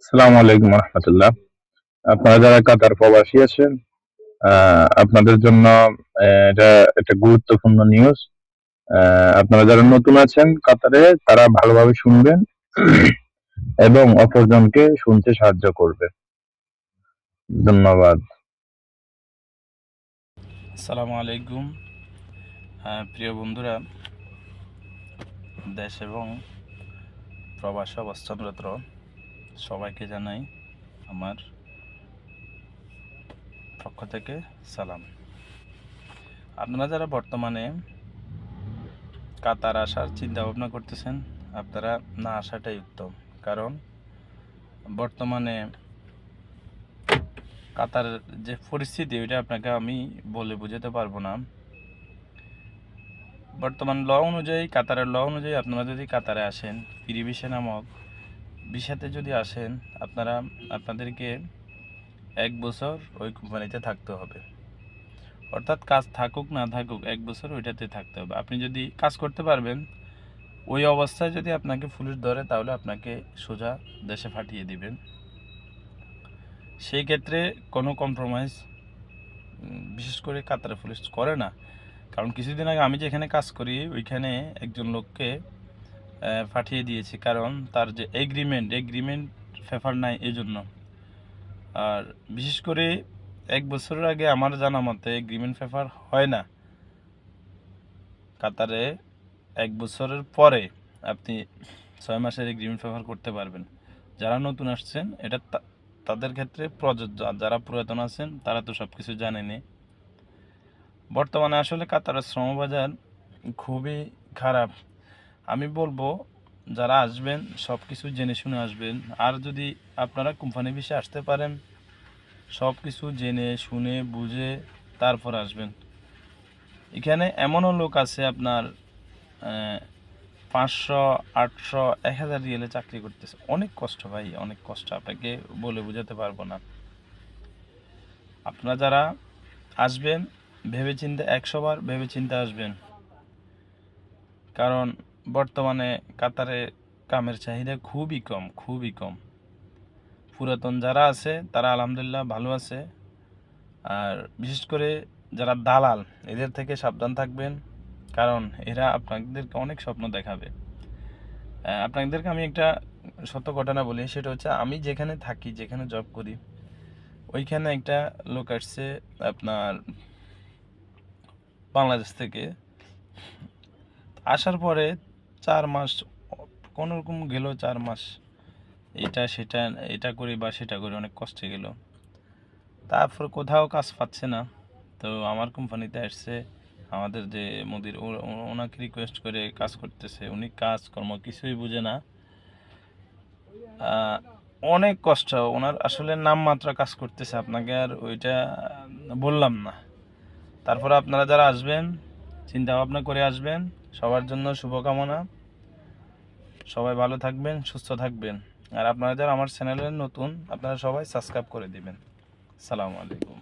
আসসালামু আলাইকুম রহমতুল্লাহ। আপনারা যারা কাতার প্রবাসী আছেন, আপনাদের জন্য এটা একটা গুরুত্বপূর্ণ নিউজ। আপনারা যারা নতুন আছেন কাতারে, তারা ভালোভাবে শুনবেন এবং অপরজনকে শুনতে সাহায্য করবে। ধন্যবাদ। আসসালামু আলাইকুম। প্রিয় বন্ধুরা, দেশ এবং প্রবাসে অবস্থানরত সবাইকে জানাই আমার পক্ষ থেকে সালাম। আপনারা যারা বর্তমানে কাতার আসার চিন্তা ভাবনা করতেছেন, আপনারা না আসাটাই উত্তম। কারণ বর্তমানে কাতারের যে পরিস্থিতি, ওইটা আপনাকে আমি বলে বোঝাতে পারবো না। বর্তমান ল অনুযায়ী, কাতারের ল অনুযায়ী আপনারা যদি কাতারে আসেন, ফ্রি ভিসা নামক ভিসাতে যদি আসেন, আপনাদেরকে 1 বছর ওই কোম্পানিতে থাকতে হবে। অর্থাৎ কাজ থাকুক না থাকুক, 1 বছর ওইটাতে থাকতে হবে। আপনি যদি কাজ করতে পারবেন, ওই অবস্থায় যদি আপনাকে পুলিশ ধরে, তাহলে আপনাকে সোজা দেশে পাঠিয়ে দিবেন। সেই ক্ষেত্রে কোনো কম্প্রোমাইজ বিশেষ করে কাতারে পুলিশ করে না। কারণ কিছুদিন আগে আমি যেখানে কাজ করি, ওইখানে একজন লোককে পাঠিয়ে দিয়েছি, কারণ তার যে এগ্রিমেন্ট পেপার নাই, এই জন্য। আর বিশেষ করে 1 বছরের আগে আমার জানা মতে এগ্রিমেন্ট পেপার হয় না কাতারে। 1 বছরের পরে আপনি 6 মাসের এগ্রিমেন্ট পেপার করতে পারবেন। যারা নতুন আসছেন, এটা তাদের ক্ষেত্রে প্রযোজ্য। আর যারা পুরাতন আছেন, তারা তো সব কিছু জানেনি। বর্তমানে আসলে কাতারের শ্রমবাজার খুবই খারাপ। আমি বলবো, যারা আসবেন সব কিছু জেনে শুনে আসবেন। আর যদি আপনারা কোম্পানি ভিসা আসতে পারেন, সব কিছু জেনে শুনে বুঝে তারপর আসবেন। এখানে এমনও লোক আছে আপনার 500, 800, 1000 রিয়েলে চাকরি করতেছে। অনেক কষ্ট ভাই, অনেক কষ্ট, আপনাকে বলে বোঝাতে পারবো না। আপনারা যারা আসবেন, ভেবেচিন্তে 100 বার ভেবেচিন্তে আসবেন। কারণ বর্তমানে কাতারে কামের চাহিদা খুবই কম, খুবই কম। পুরাতন যারা আছে তারা আলহামদুলিল্লাহ ভালো আছে। আর বিশেষ করে যারা দালাল, এদের থেকে সাবধান থাকবেন। কারণ এরা আপনাদেরকে অনেক স্বপ্ন দেখাবে। আপনাদেরকে আমি একটা সত্য ঘটনা বলি। সেটা হচ্ছে, আমি যেখানে থাকি, যেখানে জব করি, ওইখানে একটা লোক আসছে আপনার বাংলাদেশ থেকে। আসার পরে 4 মাস কোনোরকম গেল, 4 মাস এটা সেটা, এটা করি বা সেটা করি, অনেক কষ্টে গেল। তারপর কোথাও কাজ পাচ্ছে না, তো আমার কোম্পানিতে আসছে। আমাদের যে মুদির, ওনাকে রিকোয়েস্ট করে কাজ করতেছে। উনি কাজকর্ম কিছুই বুঝে না। অনেক কষ্ট ওনার, আসলে নামমাত্র কাজ করতেছে। আপনাকে আর ওইটা বললাম না। তারপরে আপনারা যারা আসবেন, চিন্তা ভাবনা করে আসবেন। সবার জন্য শুভকামনা। সবাই ভালো থাকবেন, সুস্থ থাকবেন। আর আপনারা যারা আমার চ্যানেলে নতুন, আপনারা সবাই সাবস্ক্রাইব করে দিবেন। আসসালামু আলাইকুম।